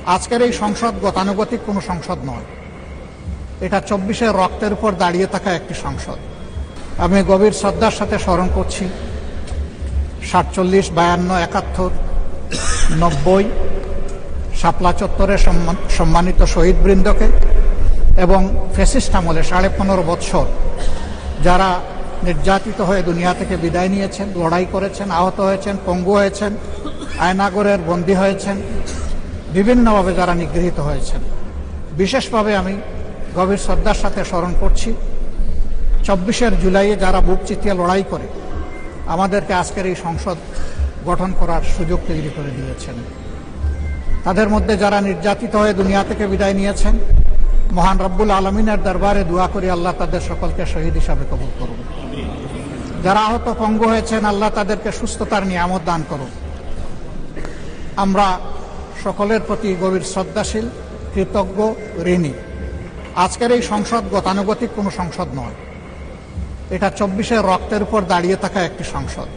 আজকের এই সংসদ গতানুগতিক কোনো সংসদ নয়, এটা 24-এর রক্তের উপর দাঁড়িয়ে থাকা একটি সংসদ। আমি গভীর শ্রদ্ধার সাথে স্মরণ করছি 47, 52, 71, 90 শাপলা চত্বরে সম্মানিত শহীদবৃন্দকে এবং ফ্যাসিস্ট আমলে 15.5 বৎসর যারা নির্যাতিত হয়ে দুনিয়া থেকে বিদায় নিয়েছেন, লড়াই করেছেন, আহত হয়েছেন, পঙ্গু হয়েছেন, আয়নাগরের বন্দী হয়েছেন, বিভিন্নভাবে যারা নিগৃহীত হয়েছেন। বিশেষভাবে আমি গভীর শ্রদ্ধার সাথে স্মরণ করছি 24 জুলাইয়ে যারা বুক চিতিয়ে লড়াই করে আমাদেরকে আজকের এই সংসদ গঠন করার সুযোগ তৈরি করে দিয়েছেন। তাদের মধ্যে যারা নির্যাতিত হয়ে দুনিয়া থেকে বিদায় নিয়েছেন, মহান রব্বুল আলমিনের দরবারে দোয়া করি আল্লাহ তাদের সকলকে শহীদ হিসাবে কবুল করুন। যারা আহত পঙ্গু হয়েছেন, আল্লাহ তাদেরকে সুস্থতার নিয়ামত দান করুন। আমরা সকলের প্রতি গভীর শ্রদ্ধাশীল, কৃতজ্ঞ, ঋণী। আজকের এই সংসদ গতানুগতিক কোনো সংসদ নয়, এটা 24-এর রক্তের উপর দাঁড়িয়ে থাকা একটি সংসদ।